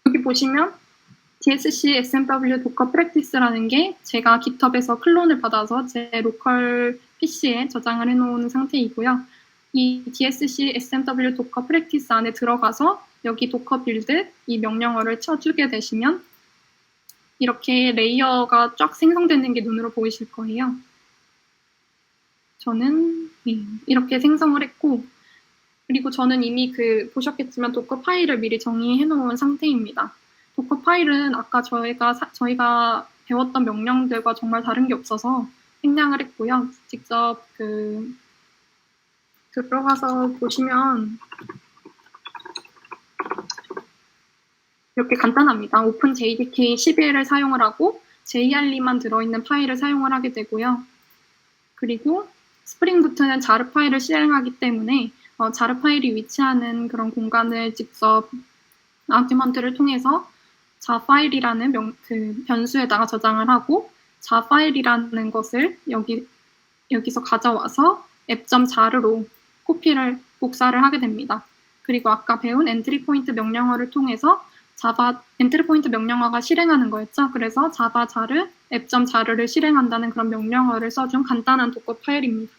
A: 여기 보시면 DSC SMW 도커 프랙티스라는 게 제가 깃허브에서 클론을 받아서 제 로컬 PC에 저장을 해놓은 상태이고요. 이 DSC SMW 도커 프랙티스 안에 들어가서 여기 도커 빌드 이 명령어를 쳐주게 되시면 이렇게 레이어가 쫙 생성되는 게 눈으로 보이실 거예요. 저는 이렇게 생성을 했고 그리고 저는 이미 보셨겠지만 도커 파일을 미리 정의해 놓은 상태입니다. 도커 파일은 아까 저희가 배웠던 명령들과 정말 다른 게 없어서 생략을 했고요. 직접 들어가서 보시면 이렇게 간단합니다. 오픈 JDK 11을 사용을 하고 JRE만 들어있는 파일을 사용을 하게 되고요. 그리고 스프링 부트는 자르 파일을 실행하기 때문에 자르 파일이 위치하는 그런 공간을 직접 아규먼트를 통해서 자 파일이라는 변수에다가 저장을 하고 자 파일이라는 것을 여기서 가져와서 app.자르로 코피를 복사를 하게 됩니다. 그리고 아까 배운 엔트리 포인트 명령어를 통해서 자바 엔트리 포인트 명령어가 실행하는 거였죠. 그래서 자바 자르 app.자르를 실행한다는 그런 명령어를 써준 간단한 도커 파일입니다.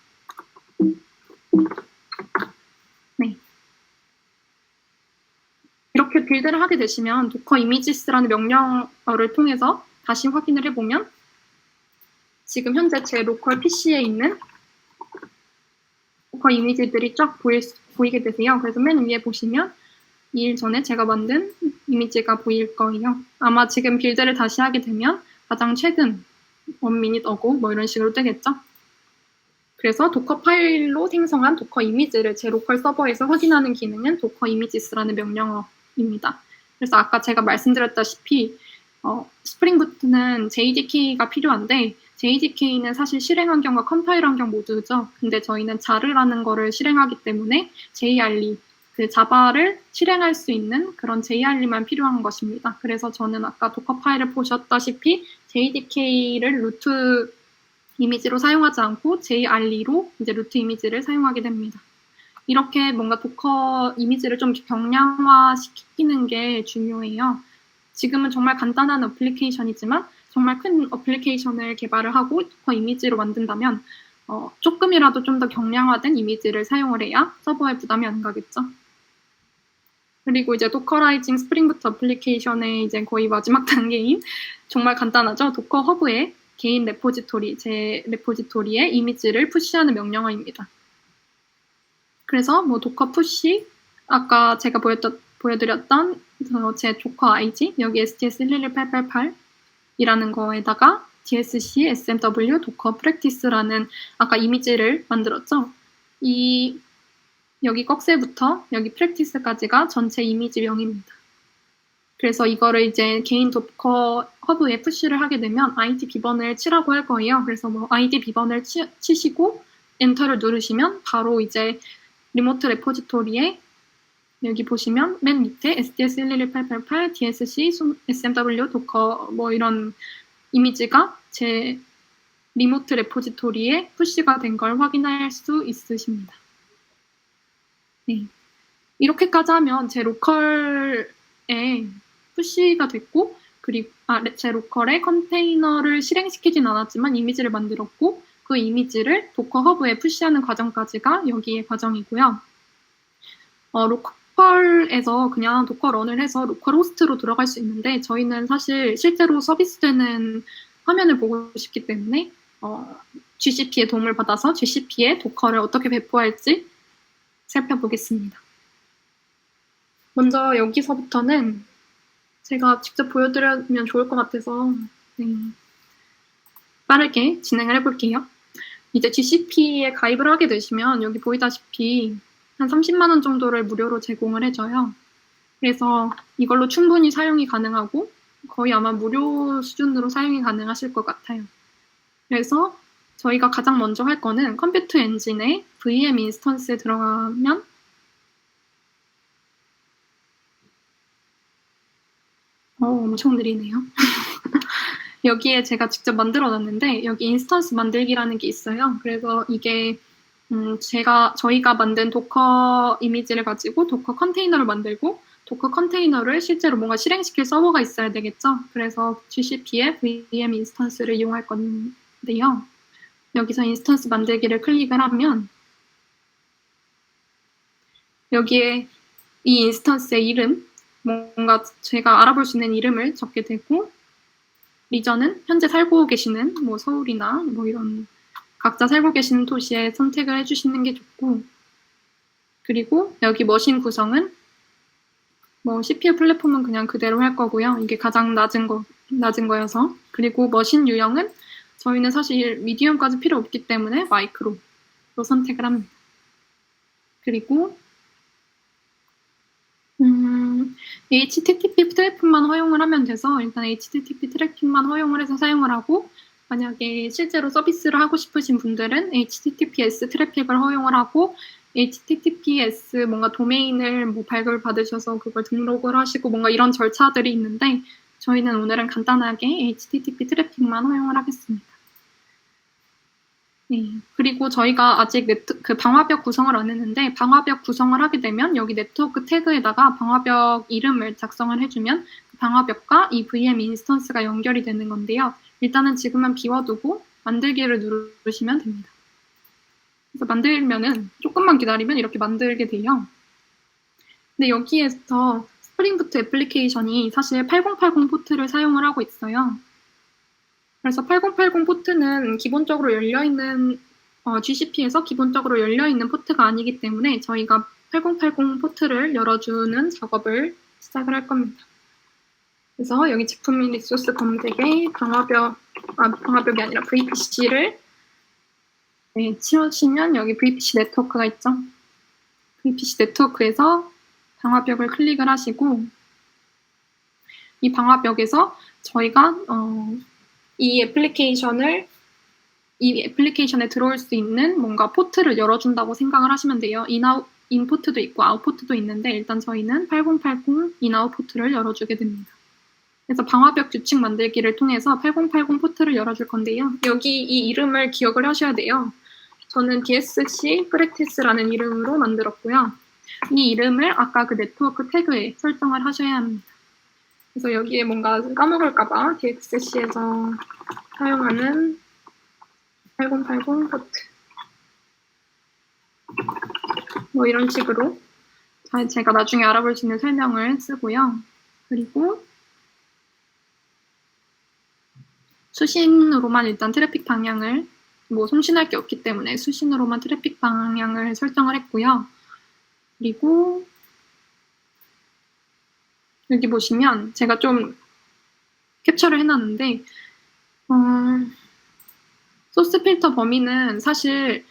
A: 네. 이렇게 빌드를 하게 되시면 도커 이미지스라는 명령어를 통해서 다시 확인을 해보면 지금 현재 제 로컬 PC에 있는 도커 이미지들이 쫙 보이게 되세요. 그래서 맨 위에 보시면 2일 전에 제가 만든 이미지가 보일 거예요. 아마 지금 빌드를 다시 하게 되면 가장 최근 1minute ago 뭐 이런 식으로 뜨겠죠. 그래서 도커 파일로 생성한 도커 이미지를 제 로컬 서버에서 확인하는 기능은 도커 이미지스라는 명령어입니다. 그래서 아까 제가 말씀드렸다시피 스프링 부트는 JDK가 필요한데 JDK는 사실 실행 환경과 컴파일 환경 모두죠. 근데 저희는 자르라는 거를 실행하기 때문에 JRE, 자바를 실행할 수 있는 그런 JRE만 필요한 것입니다. 그래서 저는 아까 도커 파일을 보셨다시피 JDK를 루트 이미지로 사용하지 않고 JRE로 이제 루트 이미지를 사용하게 됩니다. 이렇게 뭔가 도커 이미지를 좀 경량화시키는 게 중요해요. 지금은 정말 간단한 어플리케이션이지만 정말 큰 어플리케이션을 개발을 하고 도커 이미지로 만든다면 조금이라도 좀 더 경량화된 이미지를 사용을 해야 서버에 부담이 안 가겠죠. 그리고 이제 도커라이징 스프링 부트 어플리케이션의 이제 거의 마지막 단계인 정말 간단하죠. 도커 허브에 개인 레포지토리, 제 레포지토리에 이미지를 푸시하는 명령어입니다. 그래서 뭐 도커 푸시, 아까 제가 보여드렸던 제 도커 IG, 여기 STS11188이라는 거에다가 DSC, SMW, 도커 프랙티스라는 아까 이미지를 만들었죠. 여기 꺽쇠부터 여기 프랙티스까지가 전체 이미지명입니다. 그래서 이거를 이제 개인 도커 허브에 푸시를 하게 되면 ID 비번을 치라고 할 거예요. 그래서 뭐 ID 비번을 치시고 엔터를 누르시면 바로 이제 리모트 레포지토리에 여기 보시면 맨 밑에 SDS11188, DSC, SMW, 도커 뭐 이런 이미지가 제 리모트 레포지토리에 푸시가 된 걸 확인할 수 있으십니다. 네. 이렇게까지 하면 제 로컬에 푸시가 됐고, 그리고 제 로컬에 컨테이너를 실행시키진 않았지만 이미지를 만들었고, 그 이미지를 도커 허브에 푸시하는 과정까지가 여기의 과정이고요. 로컬에서 그냥 도커 런을 해서 로컬 호스트로 들어갈 수 있는데, 저희는 사실 실제로 서비스되는 화면을 보고 싶기 때문에 GCP의 도움을 받아서 GCP에 도커를 어떻게 배포할지 살펴보겠습니다. 먼저 여기서부터는 제가 직접 보여드리면 좋을 것 같아서 빠르게 진행을 해볼게요. 이제 GCP에 가입을 하게 되시면 여기 보이다시피 한 30만 원 정도를 무료로 제공을 해줘요. 그래서 이걸로 충분히 사용이 가능하고 거의 아마 무료 수준으로 사용이 가능하실 것 같아요. 그래서 저희가 가장 먼저 할 거는 컴퓨트 엔진의 VM 인스턴스에 들어가면 엄청 느리네요. 여기에 제가 직접 만들어 놨는데 여기 인스턴스 만들기라는 게 있어요. 그래서 이게 저희가 만든 도커 이미지를 가지고 도커 컨테이너를 만들고 도커 컨테이너를 실제로 뭔가 실행시킬 서버가 있어야 되겠죠. 그래서 GCP의 VM 인스턴스를 이용할 건데요. 여기서 인스턴스 만들기를 클릭을 하면 여기에 이 인스턴스의 이름, 뭔가 제가 알아볼 수 있는 이름을 적게 되고 리전은 현재 살고 계시는 뭐 서울이나 뭐 이런 각자 살고 계시는 도시에 선택을 해주시는 게 좋고 그리고 여기 머신 구성은 뭐 CPU 플랫폼은 그냥 그대로 할 거고요. 이게 가장 낮은 거여서 그리고 머신 유형은 저희는 사실 미디엄까지 필요 없기 때문에 마이크로로 선택을 합니다. 그리고 HTTP 트래픽만 허용을 하면 돼서 일단 HTTP 트래픽만 허용을 해서 사용을 하고 만약에 실제로 서비스를 하고 싶으신 분들은 HTTPS 트래픽을 허용을 하고 HTTPS 뭔가 도메인을 뭐 발급을 받으셔서 그걸 등록을 하시고 뭔가 이런 절차들이 있는데 저희는 오늘은 간단하게 HTTP 트래픽만 허용을 하겠습니다. 네. 그리고 저희가 아직 방화벽 구성을 안 했는데 방화벽 구성을 하게 되면 여기 네트워크 태그에다가 방화벽 이름을 작성을 해주면 그 방화벽과 이 VM 인스턴스가 연결이 되는 건데요. 일단은 지금은 비워두고 만들기를 누르시면 됩니다. 그래서 만들면은 조금만 기다리면 이렇게 만들게 돼요. 근데 여기에서 스프링부트 애플리케이션이 사실 8080 포트를 사용을 하고 있어요. 그래서 8080 포트는 기본적으로 열려있는 GCP에서 기본적으로 열려있는 포트가 아니기 때문에 저희가 8080 포트를 열어주는 작업을 시작을 할 겁니다. 그래서 여기 제품 및 리소스 검색에 방화벽이 아니라 VPC를 치우시면 여기 VPC 네트워크가 있죠. VPC 네트워크에서 방화벽을 클릭을 하시고 이 방화벽에서 저희가 이 애플리케이션에 들어올 수 있는 뭔가 포트를 열어준다고 생각을 하시면 돼요. 인포트도 있고 아웃포트도 있는데 일단 저희는 8080 인아웃 포트를 열어주게 됩니다. 그래서 방화벽 규칙 만들기를 통해서 8080 포트를 열어줄 건데요. 여기 이 이름을 기억을 하셔야 돼요. 저는 DSC 프랙티스라는 이름으로 만들었고요. 이 이름을 아까 그 네트워크 태그에 설정을 하셔야 합니다. 그래서 여기에 뭔가 까먹을까봐 DSC에서 사용하는 8080 포트 뭐 이런 식으로 제가 나중에 알아볼 수 있는 설명을 쓰고요. 그리고 수신으로만 일단 트래픽 방향을 송신할 게 없기 때문에 수신으로만 트래픽 방향을 설정을 했고요. 그리고 여기 보시면 제가 좀 캡처를 해놨는데 소스 필터 범위는 사실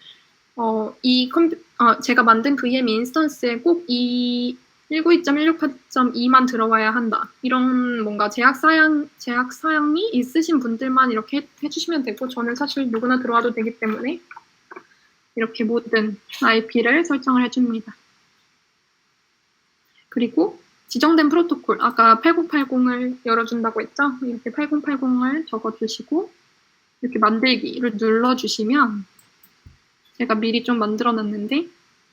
A: 제가 만든 VM 인스턴스에 꼭 이 192.168.2만 들어와야 한다. 이런 뭔가 제약 사양이 있으신 분들만 이렇게 해주시면 되고, 저는 사실 누구나 들어와도 되기 때문에 이렇게 모든 IP를 설정을 해줍니다. 그리고 지정된 프로토콜, 아까 8080을 열어준다고 했죠? 이렇게 8080을 적어주시고 이렇게 만들기를 눌러주시면 제가 미리 좀 만들어놨는데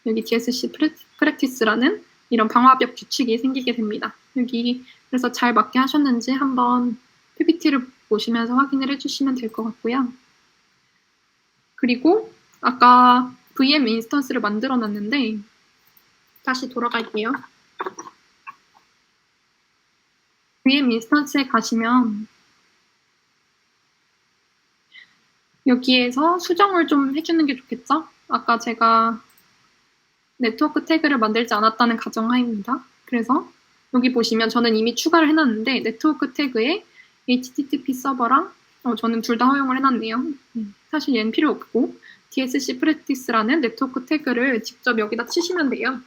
A: 여기 DSC 프랙티스라는 이런 방화벽 규칙이 생기게 됩니다. 여기 그래서 잘 맞게 하셨는지 한번 PPT를 보시면서 확인을 해주시면 될 것 같고요. 그리고 아까 VM 인스턴스를 만들어놨는데 다시 돌아갈게요. VM 인스턴스에 가시면 여기에서 수정을 좀 해주는 게 좋겠죠? 아까 제가 네트워크 태그를 만들지 않았다는 가정하입니다. 그래서 여기 보시면 저는 이미 추가를 해놨는데 네트워크 태그에 HTTP 서버랑 저는 둘 다 허용을 해놨네요. 사실 얘는 필요 없고 DSC 프랙티스라는 네트워크 태그를 직접 여기다 치시면 돼요.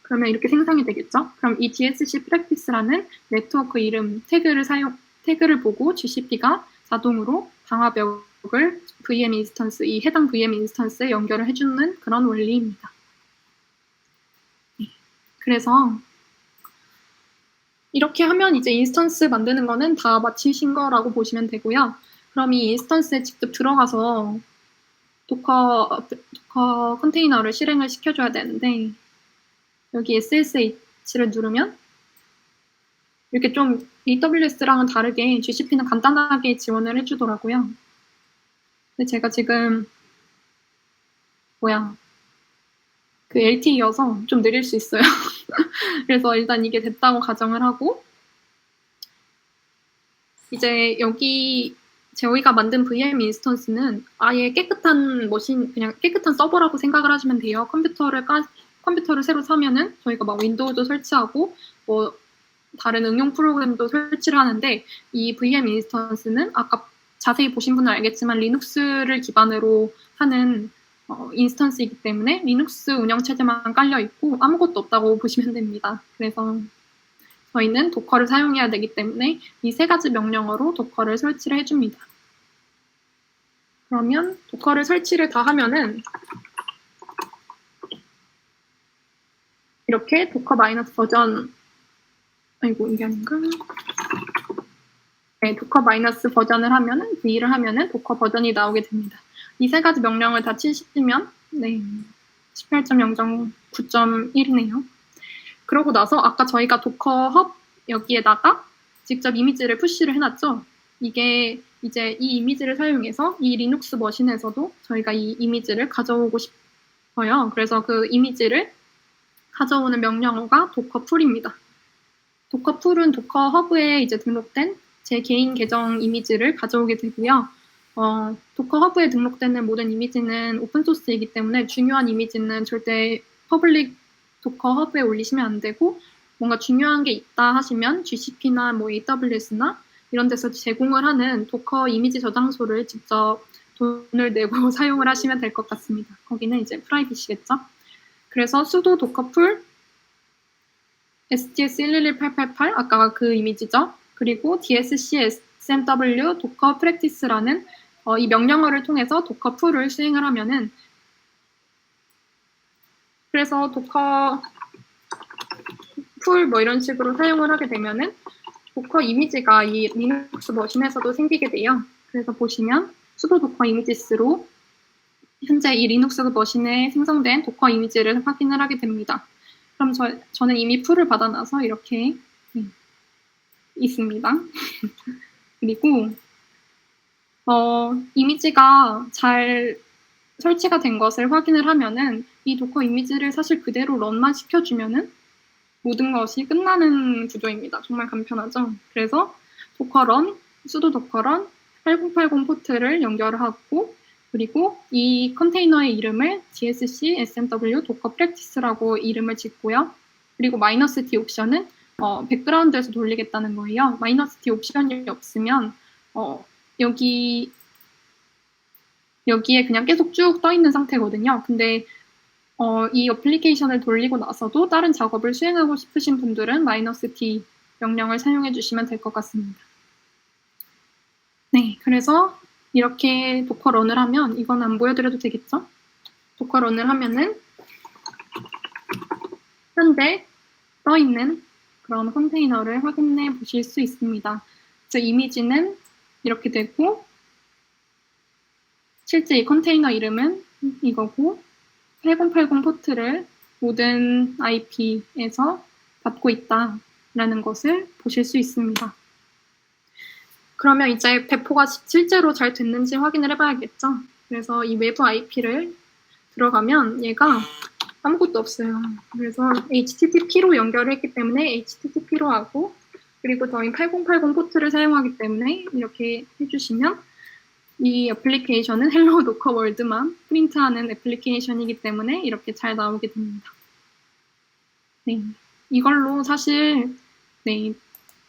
A: 그러면 이렇게 생성이 되겠죠? 그럼 이 DSC 프랙티스라는 네트워크 이름 태그를 보고 GCP가 자동으로 방화벽을 VM 인스턴스, 이 해당 VM 인스턴스에 연결을 해주는 그런 원리입니다. 그래서 이렇게 하면 이제 인스턴스 만드는 거는 다 마치신 거라고 보시면 되고요. 그럼 이 인스턴스에 직접 들어가서 도커 컨테이너를 실행을 시켜줘야 되는데 여기 SSH를 누르면 이렇게 좀 AWS랑은 다르게 GCP는 간단하게 지원을 해주더라고요. 근데 제가 지금 그 LTE여서 좀 느릴 수 있어요. 그래서 일단 이게 됐다고 가정을 하고 이제 여기 저희가 만든 VM 인스턴스는 아예 깨끗한 머신, 그냥 깨끗한 서버라고 생각을 하시면 돼요. 컴퓨터를 새로 사면은 저희가 막 윈도우도 설치하고 뭐 다른 응용 프로그램도 설치를 하는데 이 VM 인스턴스는 아까 자세히 보신 분은 알겠지만 리눅스를 기반으로 하는 인스턴스이기 때문에 리눅스 운영체제만 깔려있고 아무것도 없다고 보시면 됩니다. 그래서 저희는 도커를 사용해야 되기 때문에 이 세 가지 명령어로 도커를 설치를 해줍니다. 그러면 도커를 설치를 다 하면은 이렇게 도커 마이너스 버전 이게 아닌가? 네, 도커 마이너스 버전을 하면은 V를 하면은 도커 버전이 나오게 됩니다. 이 세 가지 명령을 다 치시면 18.0.9.1이네요. 그러고 나서 아까 저희가 도커 헙 여기에다가 직접 이미지를 푸시를 해놨죠. 이게 이제 이 이미지를 사용해서 이 리눅스 머신에서도 저희가 이 이미지를 가져오고 싶어요. 그래서 그 이미지를 가져오는 명령어가 도커 풀입니다. 도커 풀은 도커 허브에 이제 등록된 제 개인 계정 이미지를 가져오게 되고요. 도커 허브에 등록되는 모든 이미지는 오픈소스이기 때문에 중요한 이미지는 절대 퍼블릭 도커 허브에 올리시면 안 되고 뭔가 중요한 게 있다 하시면 GCP나 뭐 AWS나 이런 데서 제공을 하는 도커 이미지 저장소를 직접 돈을 내고 사용을 하시면 될 것 같습니다. 거기는 이제 프라이빗이겠죠. 그래서 sudo docker 풀 STS 111888 아까 그 이미지죠. 그리고 DSC SMW 도커 프랙티스라는 이 명령어를 통해서 도커 풀을 수행을 하면은 그래서 도커 풀 뭐 이런 식으로 사용을 하게 되면은 도커 이미지가 이 리눅스 머신에서도 생기게 돼요. 그래서 보시면 sudo docker images로 현재 이 리눅스 머신에 생성된 도커 이미지를 확인을 하게 됩니다. 그럼 저는 이미 풀을 받아놔서 이렇게 있습니다. 그리고 이미지가 잘 설치가 된 것을 확인을 하면은 이 도커 이미지를 사실 그대로 런만 시켜주면은 모든 것이 끝나는 구조입니다. 정말 간편하죠? 그래서 도커런, sudo 도커런 8080 포트를 연결하고 그리고 이 컨테이너의 이름을 dsc smw docker practice라고 이름을 짓고요. 그리고 -t 옵션은 백그라운드에서 돌리겠다는 거예요. -t 옵션이 없으면 여기에 그냥 계속 쭉 떠 있는 상태거든요. 근데 이 어플리케이션을 돌리고 나서도 다른 작업을 수행하고 싶으신 분들은 -t 명령을 사용해 주시면 될 것 같습니다. 네, 그래서 이렇게 도커런을 하면 이건 안 보여드려도 되겠죠? 도커런을 하면은 현재 떠있는 그런 컨테이너를 확인해 보실 수 있습니다. 그래서 이미지는 이렇게 되고 실제 이 컨테이너 이름은 이거고 8080 포트를 모든 IP에서 받고 있다라는 것을 보실 수 있습니다. 그러면 이제 배포가 실제로 잘 됐는지 확인을 해봐야겠죠. 그래서 이 외부 IP를 들어가면 얘가 아무것도 없어요. 그래서 HTTP로 연결을 했기 때문에 HTTP로 하고 그리고 저희 8080 포트를 사용하기 때문에 이렇게 해주시면 이 애플리케이션은 헬로 도커 월드만 프린트하는 애플리케이션이기 때문에 이렇게 잘 나오게 됩니다. 네, 이걸로 사실 네,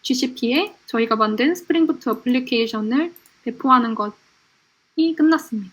A: GCP에 저희가 만든 스프링 부트 애플리케이션을 배포하는 것이 끝났습니다.